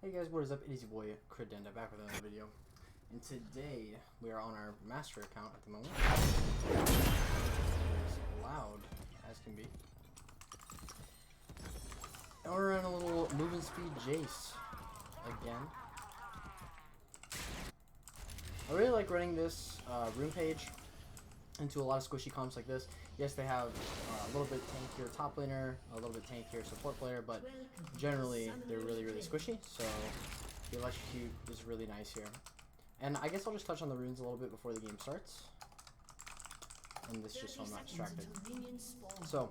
Hey guys, what is up? It is your boy Credenda back with another video. And today we are on our master account at the moment. It's loud as can be. And we're in a little moving speed Jayce again. I really like running this room page into a lot of squishy comps like this. Yes, they have a little bit tankier top laner, a little bit tankier support player, but generally they're really squishy, so the electrocute is really nice here. And I guess I'll just touch on the runes a little bit before the game starts. And this just so I'm not distracted. So,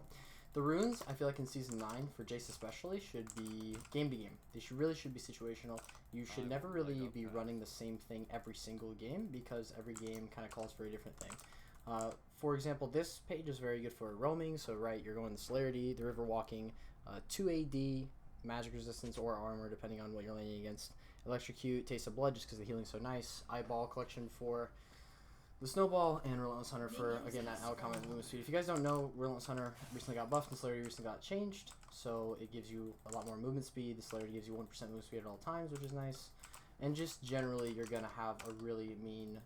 the runes, I feel like in Season 9, for Jayce especially, should be game to game. They really should be situational. You should never really be running the same thing every single game, because every game kind of calls for a different thing. For example, this page is very good for roaming, so right, you're going the celerity, the river walking, 2 AD, magic resistance or armor depending on what you're laning against, electrocute, taste of blood just because the healing's so nice, eyeball collection for the snowball, and relentless hunter for, again, that outcome and movement speed. If you guys don't know, relentless hunter recently got buffed and celerity recently got changed, so it gives you a lot more movement speed. The celerity gives you 1% movement speed at all times, which is nice. And just generally, you're going to have a really mean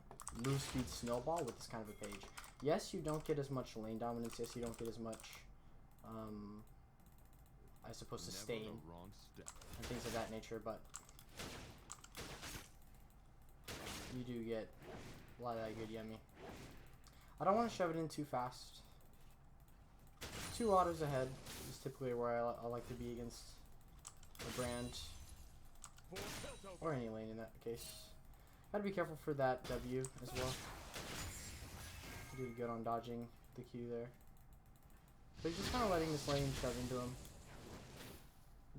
move speed snowball with this kind of a page. Yes, you don't get as much lane dominance. Yes, you don't get as much, I suppose, sustain and things of that nature, but you do get a lot of that good yummy. I don't want to shove it in too fast. 2 autos ahead is typically where I like to be against a brand. Or any lane in that case. Gotta be careful for that W as well. Do good on dodging the Q there. So he's just kind of letting this lane shove into him.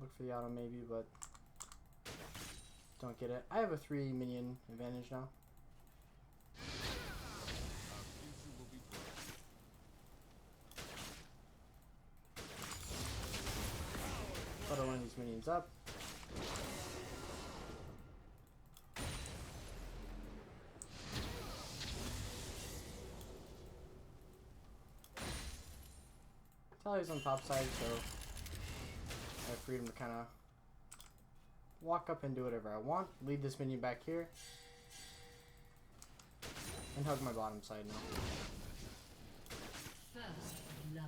Look for the auto maybe, but don't get it. I have a 3 minion advantage now. Gotta line these minions up. Tally's on top side, so I have freedom to kind of walk up and do whatever I want. Lead this minion back here. And hug my bottom side now.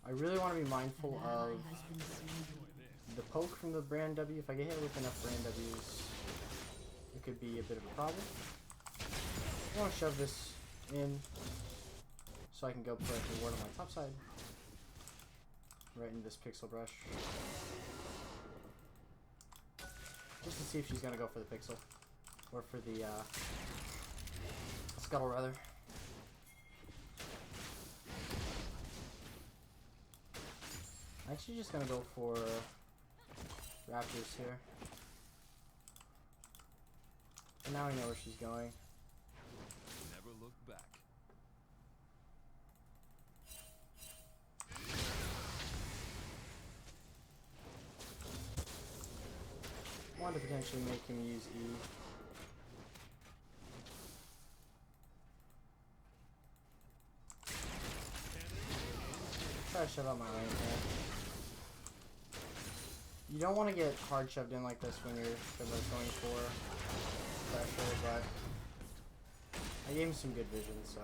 I really want to be mindful of the poke from the brand W. If I get hit with enough brand W's, it could be a bit of a problem. I want to shove this in so I can go put the ward on my top side. Right into this pixel brush. Just to see if she's going to go for the pixel. Or for the scuttle rather. I'm actually just going to go for Raptors here. And now we know where she's going. Never look back. Want to potentially make him use E. Try to shove out my lane here. You don't want to get hard shoved in like this when you're going for pressure, but I gave him some good vision, so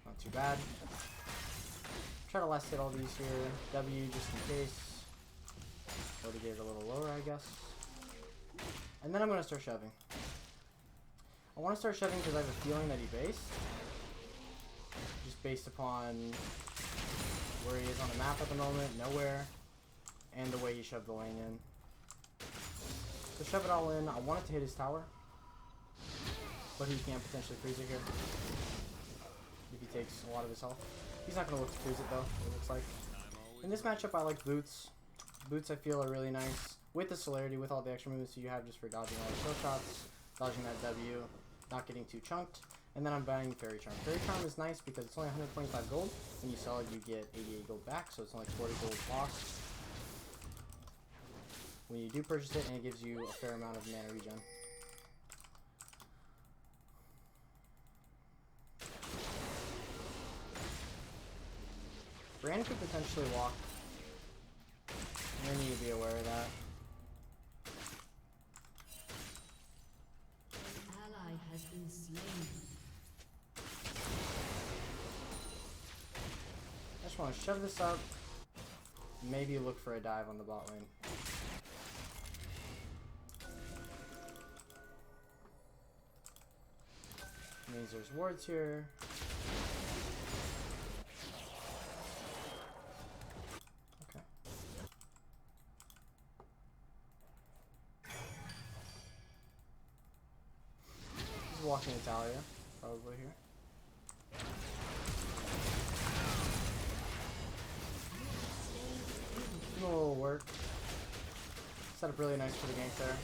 not too bad. Try to last hit all these here. W just in case. Go to get it a little lower, I guess. And then I'm going to start shoving. I want to start shoving because I have a feeling that he based. Just based upon where he is on the map at the moment, nowhere, and the way he shoved the lane in. So shove it all in. I want it to hit his tower, but he can potentially freeze it here if he takes a lot of his health. He's not going to look to freeze it though, it looks like. In this matchup, I like boots. Boots I feel are really nice. With the celerity, with all the extra moves you have just for dodging all the kill shots, dodging that W, not getting too chunked, and then I'm buying Fairy Charm. Fairy Charm is nice because it's only 125 gold. When you sell it, you get 88 gold back, so it's only 40 gold lost when you do purchase it, and it gives you a fair amount of mana regen. Brand could potentially walk. I need to be aware of that. want to shove this up. Maybe look for a dive on the bot lane. Means there's wards here. Okay. He's walking Italia, probably here. A little work. Set up really nice for the gank there.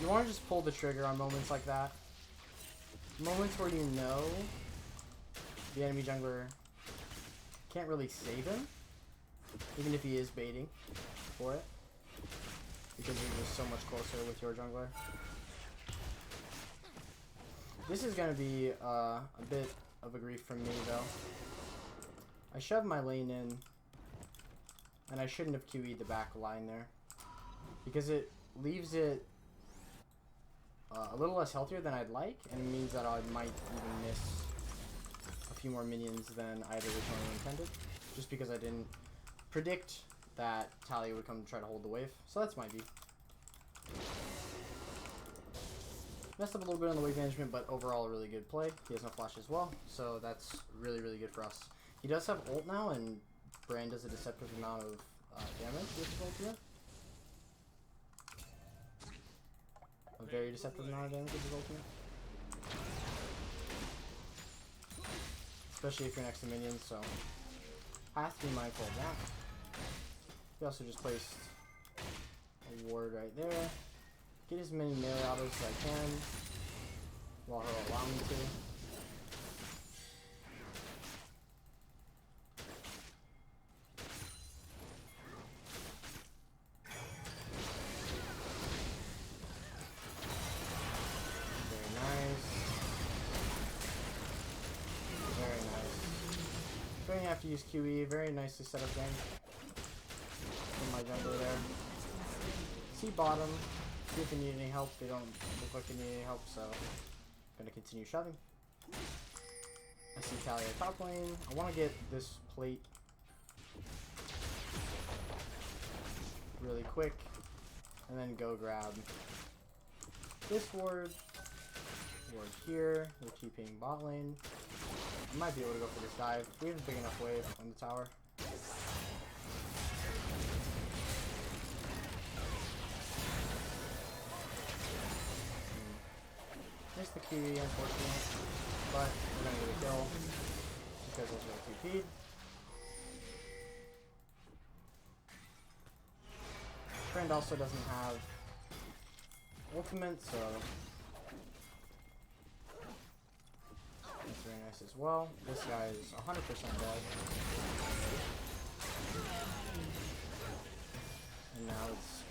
You want to just pull the trigger on moments like that. Moments where you know the enemy jungler can't really save him, even if he is baiting for it, because you're just so much closer with your jungler. This is going to be a bit of a grief from me, though. I shoved my lane in, and I shouldn't have QE'd the back line there, because it leaves it a little less healthier than I'd like, and it means that I might even miss a few more minions than I had originally intended, just because I didn't predict that Talia would come to try to hold the wave. So that's my view. Messed up a little bit on the wave management, but overall a really good play. He has no flash as well, so that's really, really good for us. He does have ult now, and Brand does a deceptive amount of damage with his ultimate. A very deceptive amount of damage with his ultimate. Especially if you're next to minions, so I have to be mindful of that. He also just placed a ward right there. Get as many melee autos as I can while he'll allow me to. Going to have to use QE. Very nicely set up game in my jungler there. See bottom. See if they need any help. They don't look like they need any help, so I'm going to continue shoving. I see Talia top lane. I want to get this plate really quick, and then go grab this ward here. We're keeping bot lane. I might be able to go for this dive. We have a big enough wave on the tower. Missed the QE, unfortunately, but we're gonna get a kill because those are TP'd. Friend also doesn't have ultimate, so that's very nice as well. This guy is 100% dead. And now it's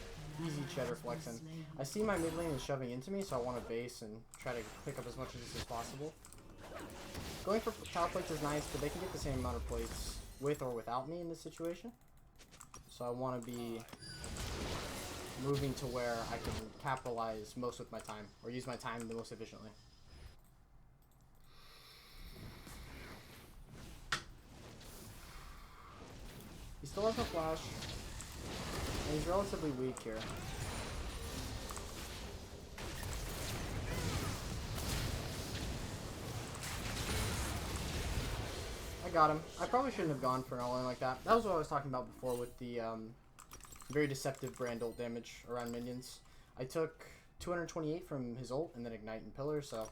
easy cheddar flexing. I see my mid lane is shoving into me, so I want to base and try to pick up as much of this as possible. Going for tower plates is nice, but they can get the same amount of plates with or without me in this situation. So I want to be moving to where I can capitalize most with my time, or use my time the most efficiently. He still has no flash, and he's relatively weak here. I got him. I probably shouldn't have gone for an all-in like that. That was what I was talking about before with the very deceptive brand ult damage around minions. I took 228 from his ult and then ignite and pillar, so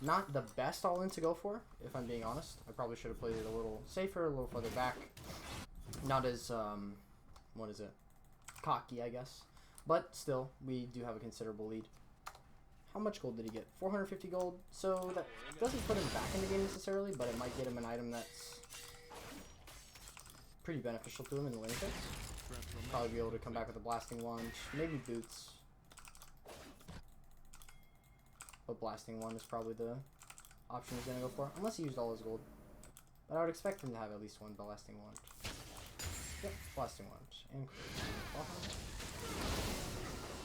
not the best all-in to go for, if I'm being honest. I probably should have played it a little safer, a little further back. Not as, what is it? Cocky, I guess. But still, we do have a considerable lead. How much gold did he get? 450 gold. So that doesn't put him back in the game necessarily, but it might get him an item that's pretty beneficial to him in the lane phase. Probably be able to come back with a blasting wand, maybe boots. But blasting wand is probably the option he's gonna go for, unless he used all his gold. But I would expect him to have at least one blasting wand. Yep, blasting wand. And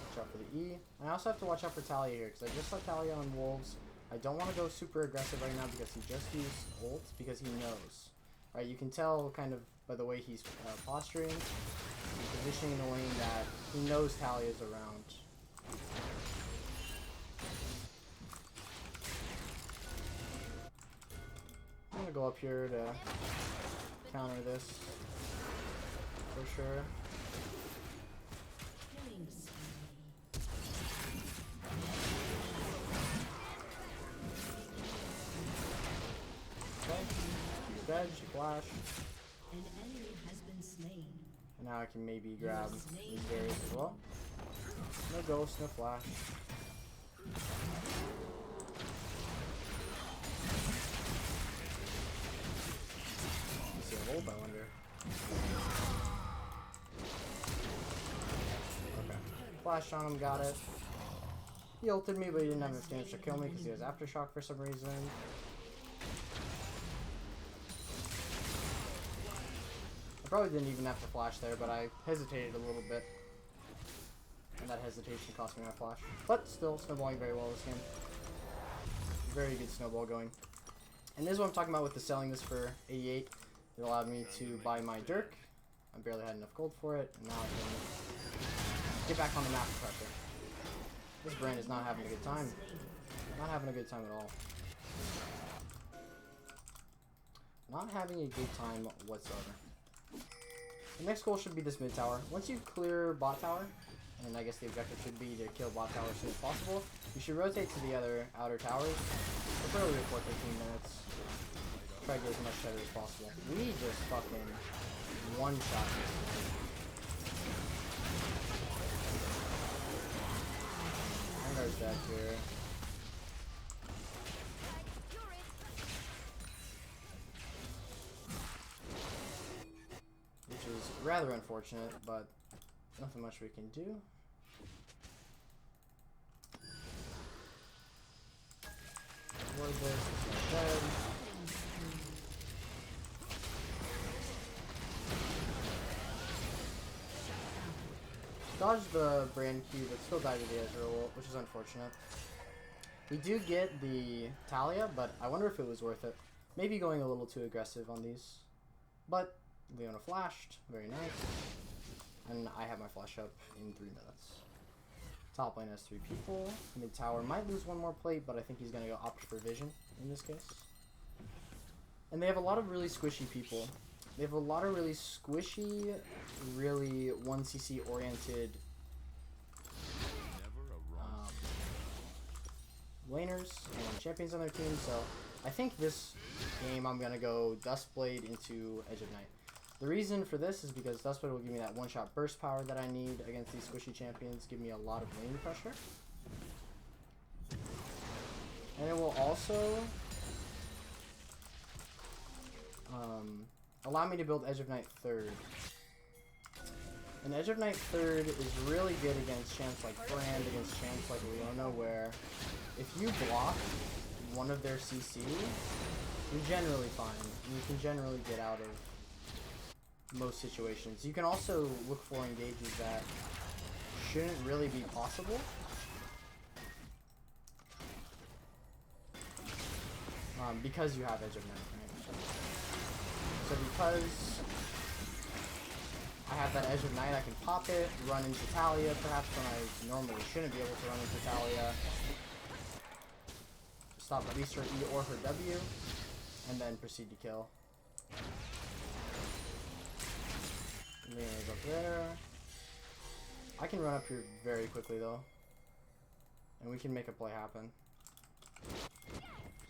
watch out for the E. And I also have to watch out for Talia here, because I just saw Talia on Wolves. I don't want to go super aggressive right now because he just used ult, because he knows Right, you can tell kind of by the way he's posturing and positioning in a lane that he knows Talia's around. I'm gonna go up here to counter this for sure. Okay, veg, flash. An enemy has been slain. And now I can maybe grab these berries as well. No ghost, no flash. Let's see a ult, I wonder. Okay. Flash on him, got it. He ulted me, but he didn't have enough damage to kill me because he has aftershock for some reason. I probably didn't even have to flash there, but I hesitated a little bit. And that hesitation cost me my flash. But still, snowballing very well this game. Very good snowball going. And this is what I'm talking about with the selling this for 88. It allowed me to buy my Dirk. I barely had enough gold for it, and now I can get back on the map with pressure. This brand is not having a good time. Not having a good time at all. Not having a good time whatsoever. The next goal should be this mid tower. Once you clear bot tower, and I guess the objective should be to kill bot tower as soon as possible, you should rotate to the other outer towers, preferably for 15 minutes. Try to get as much cheddar as possible. We just fucking one-shot this. Rengar's back here. Which is rather unfortunate, but nothing much we can do. Ward this, it's not dead. Dodged the brand Q, but still died to the Ezreal ult, which is unfortunate. We do get the Talia, but I wonder if it was worth it. Maybe going a little too aggressive on these. But Leona flashed, very nice. And I have my flash up in 3 minutes. Top lane has 3 people. Mid tower might lose 1 more plate, but I think he's going to go opt for vision in this case. And they have a lot of really squishy people. They have a lot of really squishy, really 1cc oriented laners and champions on their team. So I think this game I'm going to go Duskblade into Edge of Night. The reason for this is because Duskblade will give me that one-shot burst power that I need against these squishy champions, give me a lot of lane pressure. And it will also allow me to build Edge of Night 3rd. And Edge of Night 3rd is really good against champs like Brand, against champs like Leona, where if you block one of their CC, you're generally fine. And you can generally get out of most situations. You can also look for engages that shouldn't really be possible. Because you have Edge of Night, right? So because I have that Edge of Night, I can pop it, run into Talia, perhaps when I normally shouldn't be able to run into Talia. Stop at least her E or her W, and then proceed to kill. Leona's up there. I can run up here very quickly though, and we can make a play happen.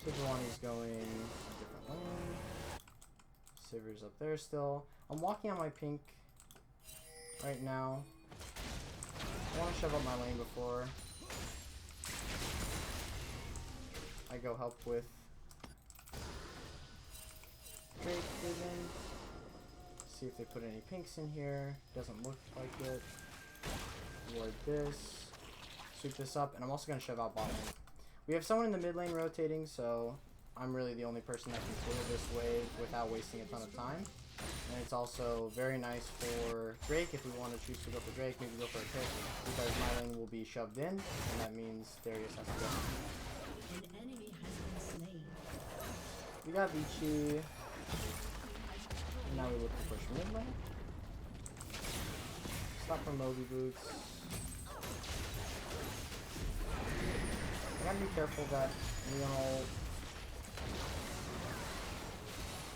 Sejuani's going a different lane. Sivir's up there still. I'm walking on my pink right now. I want to shove up my lane before I go help with Drake Vision. See if they put any pinks in here. Doesn't look like it. Ward this. Sweep this up, and I'm also going to shove out bot lane. We have someone in the mid lane rotating, so I'm really the only person that can clear this wave without wasting a ton of time. And it's also very nice for Drake if we want to choose to go for Drake, maybe go for a pick, because my lane will be shoved in, and that means Darius has to go. An enemy has been slain. We got Vici. Now we look to push mid lane. Stop from Moby Boots. I gotta be careful that we don't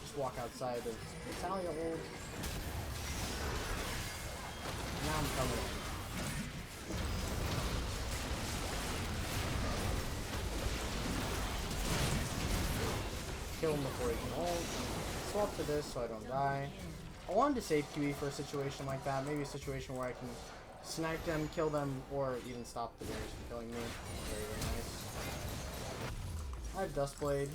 just walk outside of Natalia ult. Now I'm coming in. Kill him before he can ult. Swap to this so I don't die. I wanted to save QE for a situation like that. Maybe a situation where I can snipe them, kill them, or even stop the bears from killing me. Very, very nice. I have Dustblade.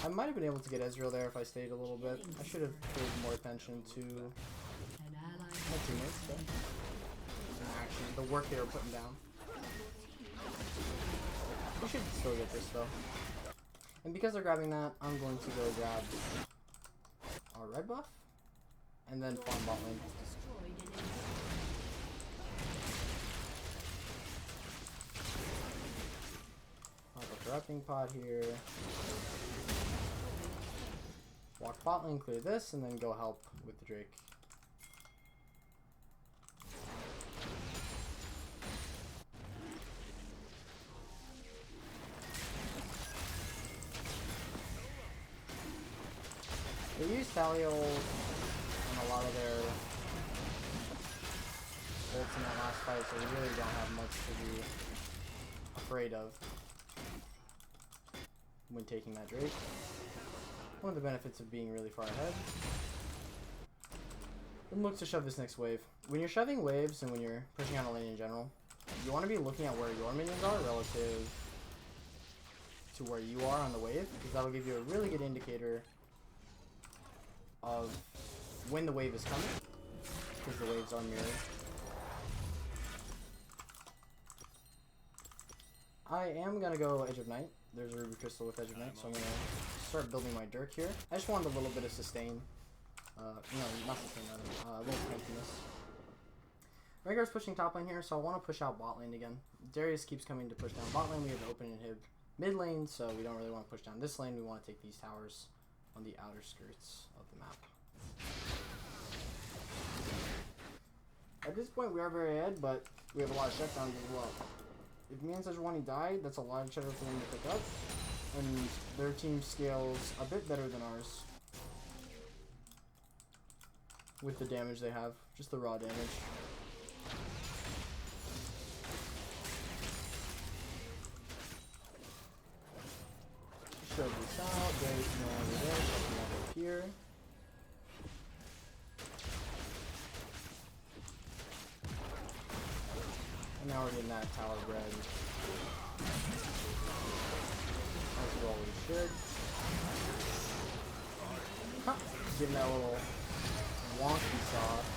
I might have been able to get Ezreal there if I stayed a little bit. I should have paid more attention to my teammates. But action, the work they were putting down. We should still get this though. And because they're grabbing that, I'm going to go grab our red buff and then farm bot lane. I'll go corrupting pod here. Walk bot lane, clear this, and then go help with the Drake. They use Talia ult on a lot of their ults in that last fight, so we really don't have much to be afraid of when taking that Drake. One of the benefits of being really far ahead. Then look to shove this next wave. When you're shoving waves and when you're pushing out a lane in general, you want to be looking at where your minions are relative to where you are on the wave, because that'll give you a really good indicator of when the wave is coming, because the waves are mirrored. I am gonna go Edge of Night. There's a Ruby Crystal with Edge of Night, so I'm gonna start building my Dirk here. I just wanted a little bit of sustain. No, not sustain, rather. A little tankiness. Rengar's pushing top lane here, so I want to push out bot lane again. Darius keeps coming to push down bot lane. We have the open inhib mid lane, so we don't really want to push down this lane. We want to take these towers on the outer skirts of the map. At this point, we are very ahead, but we have a lot of shutdowns as well. If me and Sejuani die, that's a lot of cheddar for them to pick up, and their team scales a bit better than ours with the damage they have, just the raw damage. Shove this out, Jayce no longer there, something over here. And now we're getting that tower bread. As well we should. Huh. Getting that little wonky sauce.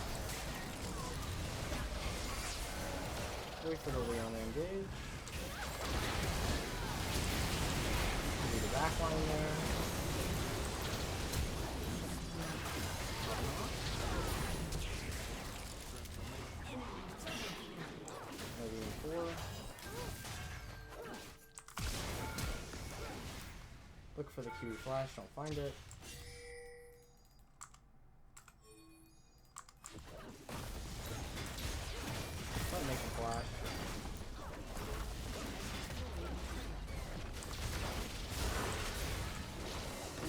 Wait for the Leon to engage. Do the back line there. Look for the QE flash, don't find it. Start making flash.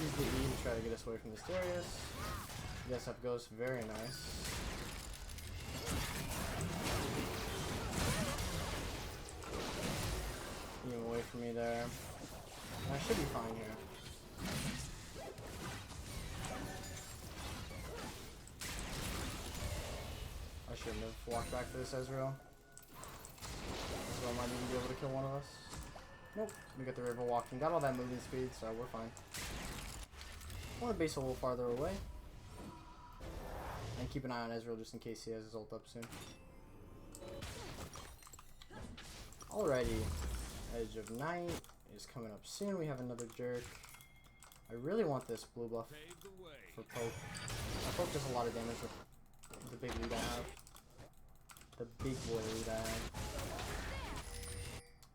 Use the E to try to get us away from this Darius. Yes, up goes, very nice. Keep him away from me there. I should be fine here. I shouldn't have walked back to this Ezreal. Ezreal might even be able to kill one of us. Nope, we got the river walking. Got all that moving speed, so we're fine. I want to base a little farther away. And keep an eye on Ezreal just in case he has his ult up soon. Alrighty. Edge of Night is coming up soon. We have another Jerk. I really want this blue buff for poke. Poke does a lot of damage with the big lead I have. The big boy lead I have.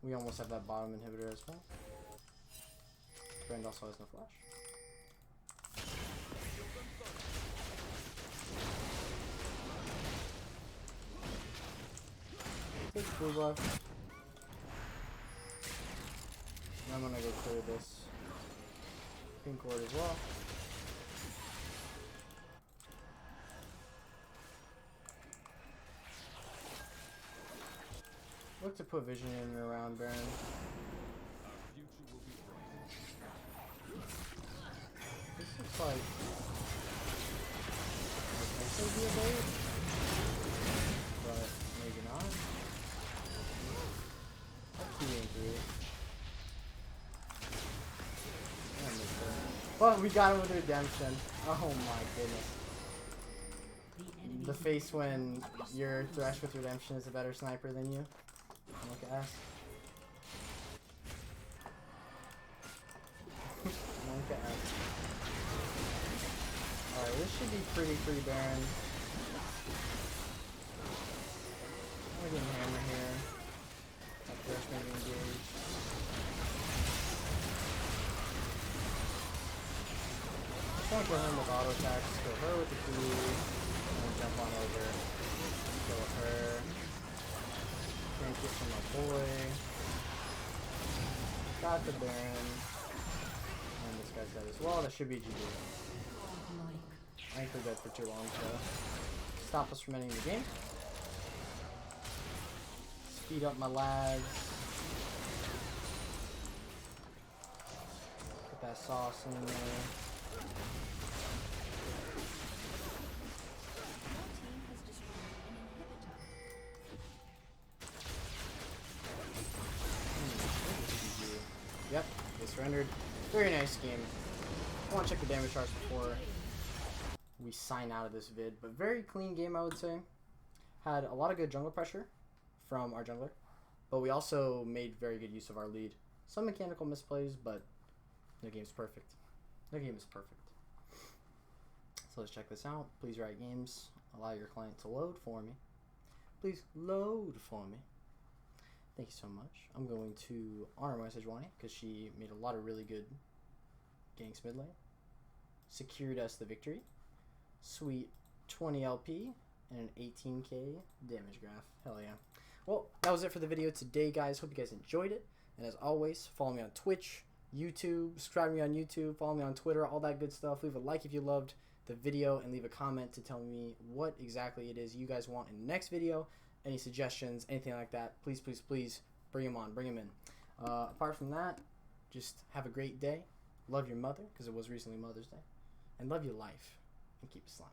We almost have that bottom inhibitor as well. Brand also has no flash. food left. And I'm gonna go clear this pink ward as well. Look to put vision in and around Baron. Our future will be bright. This looks like this could be a bait, but maybe not. That's 2 and 3. I missed it. But we got him with redemption. Oh my goodness. The face when your Thresh with redemption is a better sniper than you. Look at us. Look at us. Alright, this should be pretty free Baron. We're getting hammer here. That Thresh maybe engaged. Just want to kill him with auto attacks. Kill her with the Q. And jump on over. Kill her. Can't get from my boy. Got the Baron. And this guy's dead as well. That should be GG. I think we're dead for too long to stop us from ending the game. Speed up my lags. Put that sauce in there. Yep, they surrendered. Very nice game. I want to check the damage charts before we sign out of this vid, but very clean game, I would say. Had a lot of good jungle pressure from our jungler, but we also made very good use of our lead. Some mechanical misplays, but the game's perfect. The game is perfect. So let's check this out. Please write games. Allow your client to load for me. Please load for me. Thank you so much. I'm going to honor my Sejuani because she made a lot of really good ganks mid lane. Secured us the victory. Sweet 20 LP and an 18k damage graph. Hell yeah. Well, that was it for the video today, guys. Hope you guys enjoyed it. And as always, follow me on Twitch, YouTube, subscribe to me on YouTube, follow me on Twitter, all that good stuff. Leave a like if you loved the video and leave a comment to tell me what exactly it is you guys want in the next video. Any suggestions, anything like that, please, please, please bring them on, bring them in. Apart from that, just have a great day. Love your mother, because it was recently Mother's Day. And love your life. And keep it slimy.